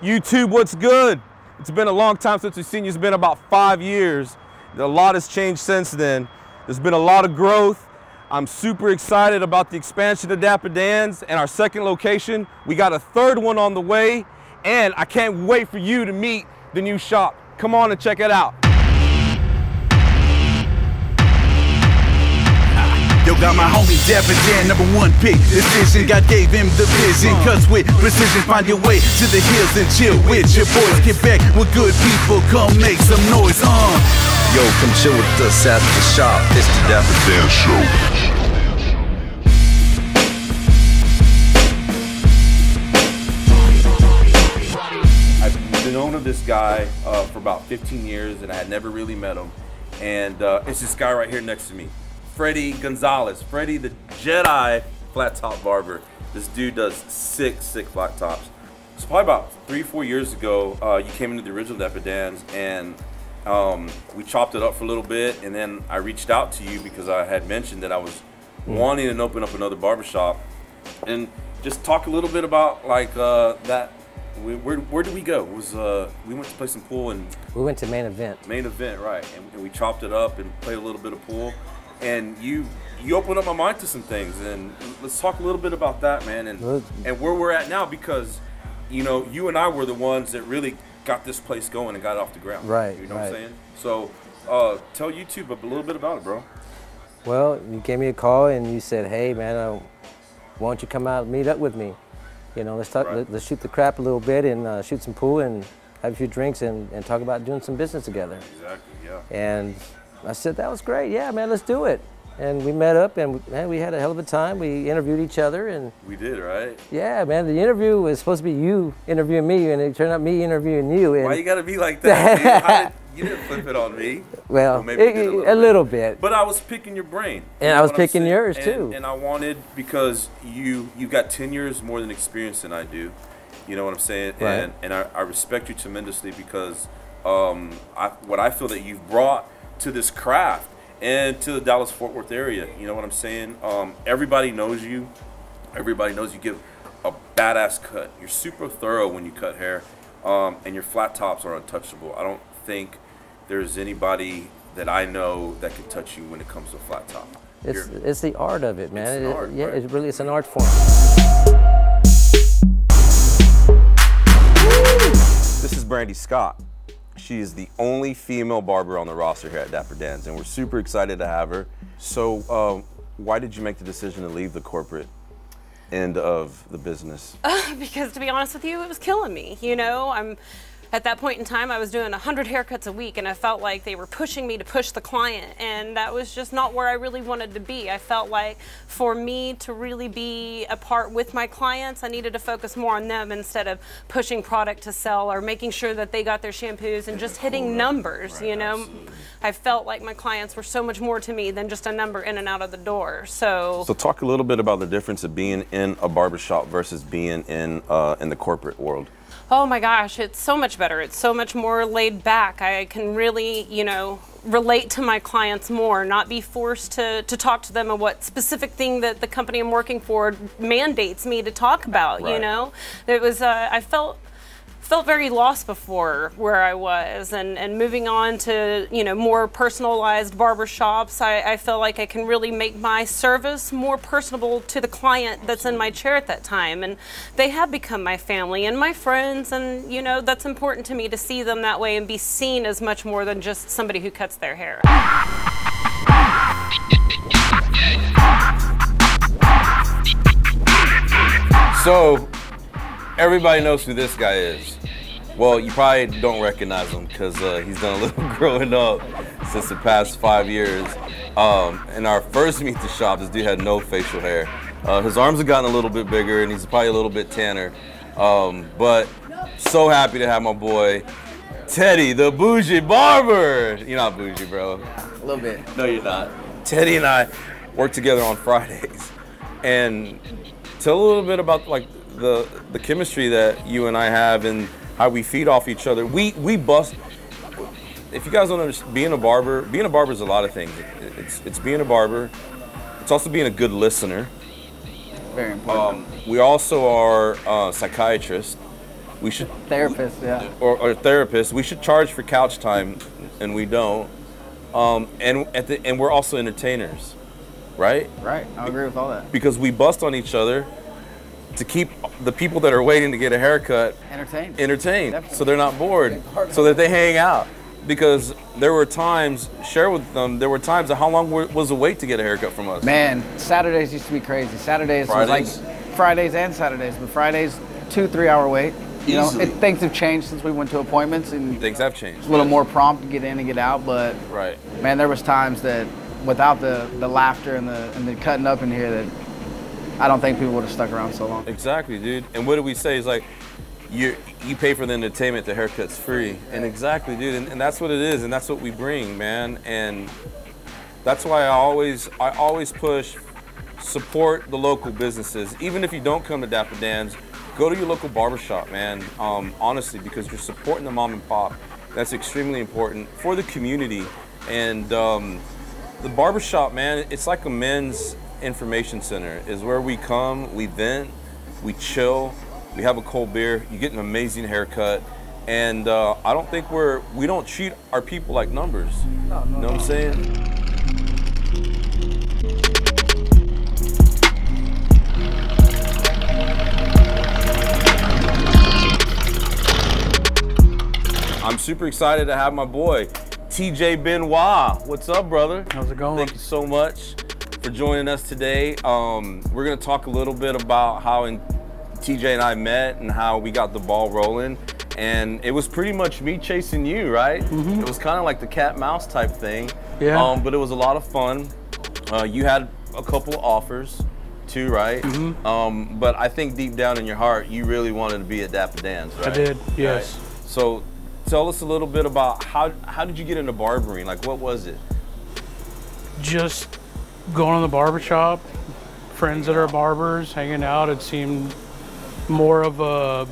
YouTube, what's good? It's been a long time since we've seen you. It's been about 5 years. A lot has changed since then. There's been a lot of growth. I'm super excited about the expansion of Dappa Dan's and our second location. We got a third one on the way, and I can't wait for you to meet the new shop. Come on and check it out. Yo, got my homie Dappa Dan, #1 pick. Decision, God gave him the vision. Cuts with precision, find your way to the hills and chill with your boys. Get back with good people, come make some noise. Yo, come chill with us at the shop. It's the Dappa Dan Show. I've known of this guy for about 15 years, and I had never really met him. And it's this guy right here next to me. Freddie Gonzalez, Freddie the Jedi flat top barber. This dude does sick flat tops. It's probably about 3 or 4 years ago, you came into the original Dappa Dan's, and we chopped it up for a little bit, and then I reached out to you because I had mentioned that I was wanting to open up another barbershop, and just talk a little bit about like that. Where did we go? It was we went to play some pool, and we went to main event. Main event, right? And we chopped it up and played a little bit of pool. And you opened up my mind to some things, and let's talk a little bit about that, man, and where we're at now, because you know you and I were the ones that really got this place going and got it off the ground. Right. You know what I'm saying? So tell YouTube a little bit about it, bro. Well, you gave me a call and you said, "Hey, man, why don't you come out and meet up with me? You know, let's talk. Right. Let's shoot the crap a little bit and shoot some pool and have a few drinks and talk about doing some business together." Exactly. Yeah. And I said, that was great. Yeah, man, let's do it. And we met up, and man, we had a hell of a time. We interviewed each other, and we did, right? Yeah, man. The interview was supposed to be you interviewing me, and it turned out me interviewing you. And why you gotta be like that? You didn't flip it on me. Well, maybe a little bit. But I was picking your brain. And I was picking yours too. And I wanted, because you've got 10 years more than experience than I do. You know what I'm saying? Right. And I respect you tremendously, because what I feel that you've brought to this craft and to the Dallas-Fort Worth area. You know what I'm saying? Everybody knows you. Everybody knows you give a badass cut. You're super thorough when you cut hair, and your flat tops are untouchable. I don't think there's anybody that I know that can touch you when it comes to a flat top. It's the art of it, man. It's an art, yeah, right? it's an art form. This is Brandy Scott. She is the only female barber on the roster here at Dappa Dan's, and we're super excited to have her. So why did you make the decision to leave the corporate end of the business? Because to be honest with you, it was killing me. You know, at that point in time, I was doing 100 haircuts a week, and I felt like they were pushing me to push the client, and that was just not where I really wanted to be. I felt like for me to really be a part with my clients, I needed to focus more on them instead of pushing product to sell or making sure that they got their shampoos and just hitting numbers, right, you know. Absolutely. I felt like my clients were so much more to me than just a number in and out of the door. So talk a little bit about the difference of being in a barbershop versus being in the corporate world. Oh my gosh, it's so much better. It's so much more laid back. I can really, you know, relate to my clients more, not be forced to talk to them about what specific thing that the company I'm working for mandates me to talk about, right. You know? It was, I felt very lost before where I was, and moving on to, you know, more personalized barbershops, I feel like I can really make my service more personable to the client that's in my chair at that time, and they have become my family and my friends, and you know, that's important to me to see them that way and be seen as much more than just somebody who cuts their hair. So everybody knows who this guy is. Well, you probably don't recognize him because he's done a little growing up since the past 5 years. In our first meet the shop, this dude had no facial hair. His arms have gotten a little bit bigger, and he's probably a little bit tanner. But so happy to have my boy, Teddy, the bougie barber. You're not bougie, bro. A little bit. No, you're not. Teddy and I work together on Fridays. And tell a little bit about like the chemistry that you and I have and how we feed off each other. We bust. If you guys don't understand, being a barber is a lot of things. It's being a barber. It's also being a good listener. Very important. We also are psychiatrists. We should Therapist, yeah. Or therapists. We should charge for couch time, and we don't. And we're also entertainers, right? Right. I agree with all that. Because we bust on each other to keep the people that are waiting to get a haircut Entertained. entertained, so they're not bored, so that they hang out. Because there were times, share with them, there were times of how long was the wait to get a haircut from us? Man, Saturdays used to be crazy. Saturdays was like Fridays and Saturdays, but Fridays 2-3 hour wait. You know, things have changed since we went to appointments, and things have changed. A little more prompt to get in and get out, but right. Man, there was times that without the laughter and the cutting up in here, that I don't think people would have stuck around so long. Exactly, dude. And what do we say? It's like, you pay for the entertainment, the haircut's free. And exactly, dude, and that's what it is, and that's what we bring, man. And that's why I always push, support the local businesses. Even if you don't come to Dappa Dan's, go to your local barbershop, man. Honestly, because you're supporting the mom and pop. That's extremely important for the community. And the barbershop, man, it's like a men's information center. Is where we come, we vent, we chill, we have a cold beer, you get an amazing haircut, and I don't think we don't treat our people like numbers. No, you know what I'm saying? I'm super excited to have my boy, TJ Benoit. What's up, brother? How's it going? Thank you so much for joining us today. We're gonna talk a little bit about how TJ and I met and how we got the ball rolling. And it was pretty much me chasing you, right? Mm-hmm. It was kind of like the cat mouse type thing. Yeah. But it was a lot of fun. You had a couple of offers too, right? Mm-hmm. But I think deep down in your heart, you really wanted to be at Dappa Dan's, right? I did, yes. Right? So tell us a little bit about how did you get into barbering? Like, what was it? Just going to the barbershop, friends that are barbers, hanging out. It seemed more of a,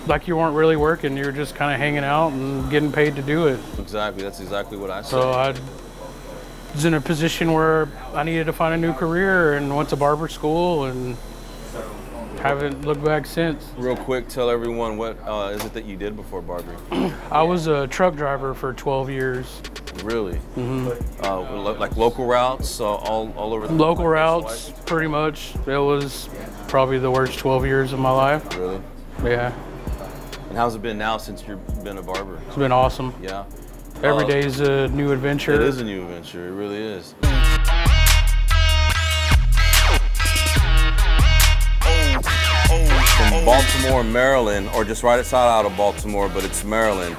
like you weren't really working, you were just kind of hanging out and getting paid to do it. Exactly, that's exactly what I said. So I was in a position where I needed to find a new career and went to barber school and haven't looked back since. Real quick, tell everyone what is it that you did before barbering? I was a truck driver for 12 years. Really? Mm-hmm. Like local routes, all over the local routes, pretty much. It was probably the worst 12 years of my life. Really? Yeah. And how's it been now since you've been a barber? It's been awesome. Yeah. Every day is a new adventure. It is a new adventure. It really is. From Baltimore, Maryland, or just right outside out of Baltimore, but it's Maryland.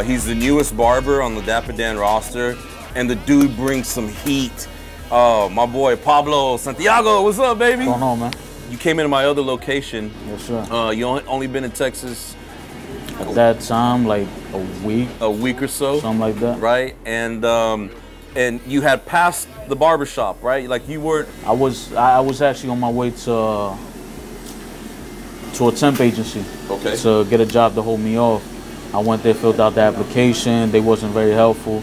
He's the newest barber on the Dappa Dan roster, and the dude brings some heat. My boy Pablo Santiago, what's up, baby? What's going on, man? You came into my other location. Yes, sir. You only been in Texas at that time, like a week. A week or so. Something like that. Right, and you had passed the barbershop, right? Like you weren't. I was actually on my way to a temp agency. Okay. To get a job to hold me off. I went there, filled out the application. They wasn't very helpful.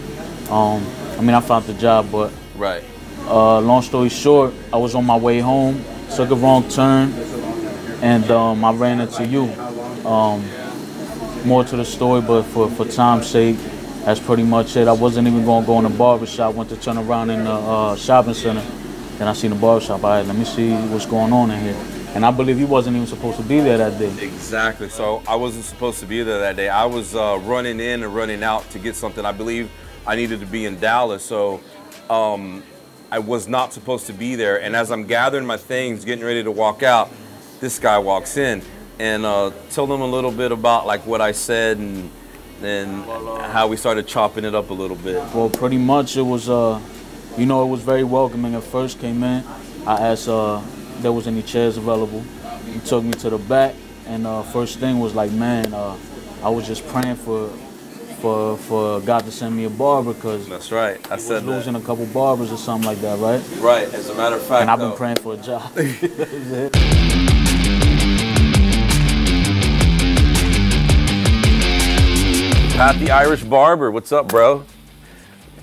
I mean, I found the job, but. Right. Long story short, I was on my way home, took a wrong turn, and I ran into you. More to the story, but for time's sake, that's pretty much it. I wasn't even going to go in the barbershop. Went to turn around in the shopping center. Then I seen the barbershop. All right, let me see what's going on in here. And I believe he wasn't even supposed to be there that day. Exactly. So I wasn't supposed to be there that day. I was running in and running out to get something. I believe I needed to be in Dallas. So I was not supposed to be there. And as I'm gathering my things, getting ready to walk out, this guy walks in. And tell them a little bit about like what I said and how we started chopping it up a little bit. Well, pretty much it was, you know, it was very welcoming. At first came in, I asked if there was any chairs available. He took me to the back, and first thing was like, man, I was just praying for God to send me a barber, because that's right. I said that. Losing a couple barbers or something like that, right? Right. As a matter of fact, and I've been praying for a job. Pat the Irish Barber, what's up, bro?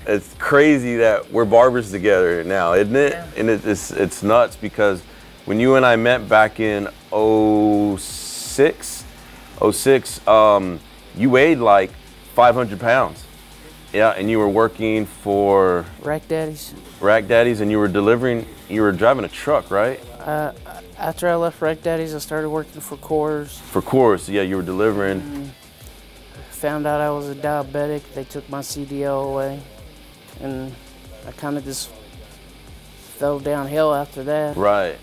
It's crazy that we're barbers together now, isn't it? Yeah. And it's nuts, because when you and I met back in 06, 06. 06, you weighed like 500 pounds. Yeah, and you were working for Rack Daddies. Rack Daddies, and you were driving a truck, right? After I left Rack Daddies, I started working for Coors. For Coors, yeah, you were delivering. Found out I was a diabetic. They took my CDL away, and I kind of just fell downhill after that. Right.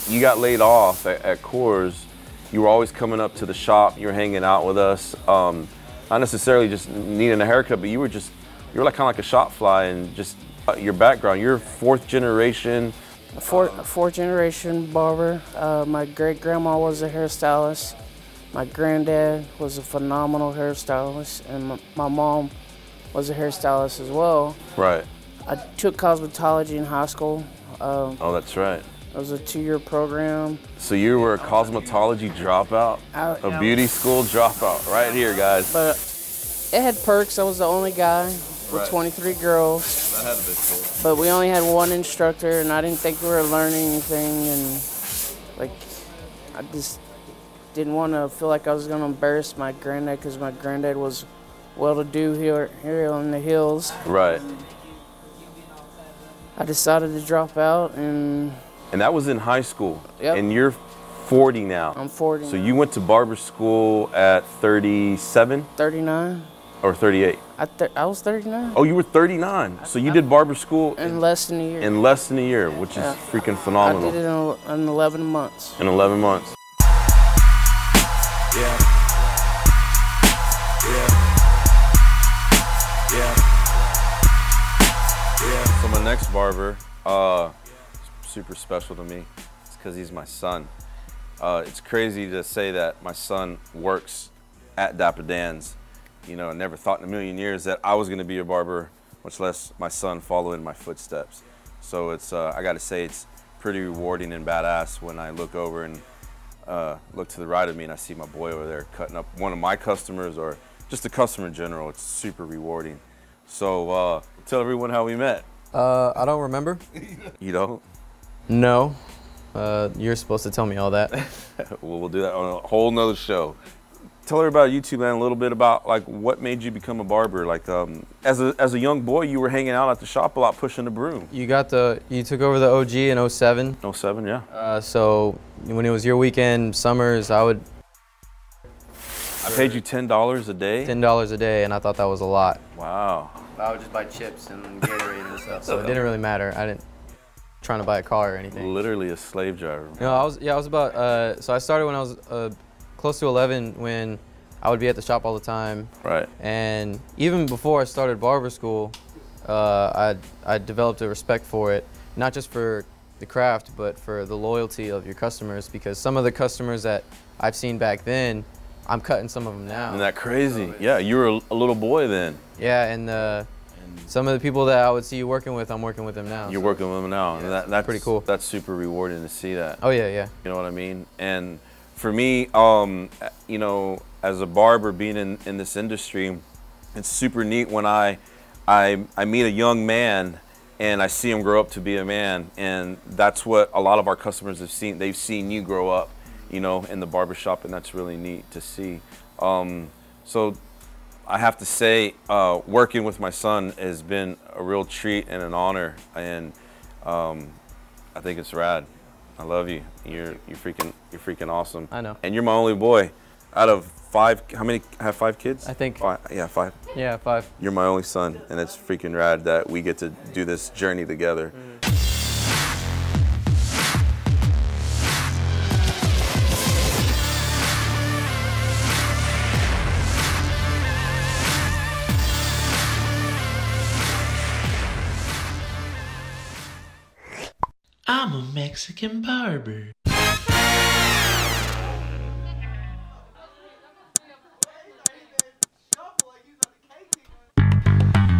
You got laid off at Coors. You were always coming up to the shop. You were hanging out with us. Not necessarily just needing a haircut, but you were like kind of like a shop fly, and just your background. You're fourth generation. Fourth generation barber. My great grandma was a hairstylist. My granddad was a phenomenal hairstylist, and my mom was a hairstylist as well. Right. I took cosmetology in high school. Oh, that's right. It was a 2-year program. So you were a cosmetology dropout? A beauty school dropout, right here, guys. But it had perks. I was the only guy with 23 girls. That had to be cool. But we only had one instructor, and I didn't think we were learning anything. And like, I just didn't want to feel like I was going to embarrass my granddad, because my granddad was well-to-do here in the hills. Right. I decided to drop out, and that was in high school. Yep. And you're 40 now. I'm 40 So now. you went to barber school at 37? 39. Or 38? I was 39. Oh, you were 39. So you did barber school in less than a year. In less than a year, which is freaking phenomenal. I did it in 11 months. In 11 months. Yeah. So my next barber, super special to me. It's because he's my son. It's crazy to say that my son works at Dappa Dan's. You know, I never thought in a million years that I was going to be a barber, much less my son follow in my footsteps. So it's, I got to say, it's pretty rewarding and badass when I look over and look to the right of me and I see my boy over there cutting up one of my customers, or just a customer in general. It's super rewarding. So tell everyone how we met. I don't remember. You don't? No. You're supposed to tell me all that. Well, we'll do that on a whole nother show. Tell everybody about YouTube, man, a little bit about like what made you become a barber. Like as a young boy, you were hanging out at the shop a lot, pushing the broom. You took over the OG in 07. 07, yeah. So when it was your weekend summers, I paid you $10 a day? $10 a day, and I thought that was a lot. Wow. I would just buy chips and Gatorade and stuff, so it didn't really matter. I didn't trying to buy a car or anything. Literally a slave driver. No, I was about, so I started when I was close to 11, when I would be at the shop all the time. Right. And even before I started barber school, I developed a respect for it, not just for the craft, but for the loyalty of your customers, because some of the customers that I've seen back then, I'm cutting some of them now. Isn't that crazy? Yeah, you were a little boy then. Yeah, and some of the people that I would see you working with, I'm working with them now. You're working with them now, and that's pretty cool. That's super rewarding to see that. Oh yeah, yeah. You know what I mean? And for me, you know, as a barber being in this industry, it's super neat when I meet a young man and I see him grow up to be a man, and that's what a lot of our customers have seen. They've seen you grow up, you know, in the barbershop, and that's really neat to see. So I have to say, working with my son has been a real treat and an honor, and I think it's rad. I love you. You're freaking awesome. I know. And you're my only boy out of 5. How many have 5 kids? I think. 5. Yeah, 5. Yeah, 5. You're my only son, and it's freaking rad that we get to do this journey together. I'm a Mexican barber.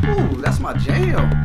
Ooh, that's my jam.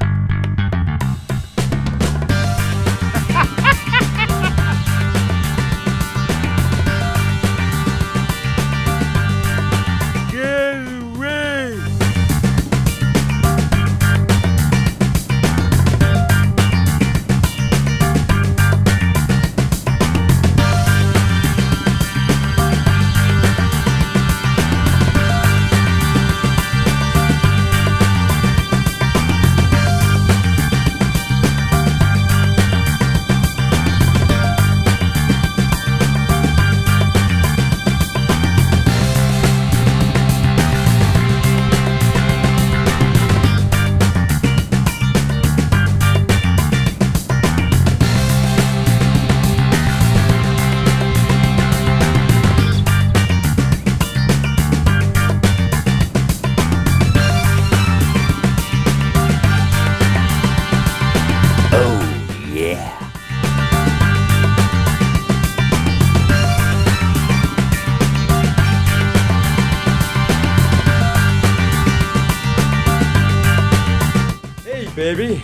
baby.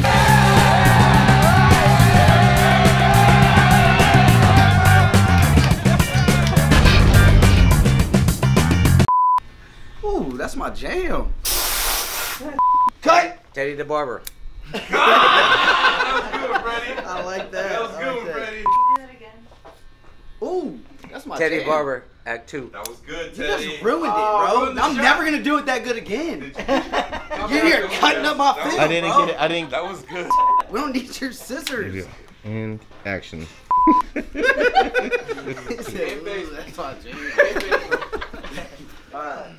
Ooh, that's my jam. Cut! Teddy the Barber. That was good, Freddie. I like that. That was good, Freddie. Do that again. Ooh, that's my Teddy jam. Barber, Act 2. That was good, You Teddy. just ruined it, bro. I'm never gonna do it that good again. You're here cutting up my film, I didn't bro. get it. I didn't. That was good. We don't need your scissors. And action. That's my jam. All right.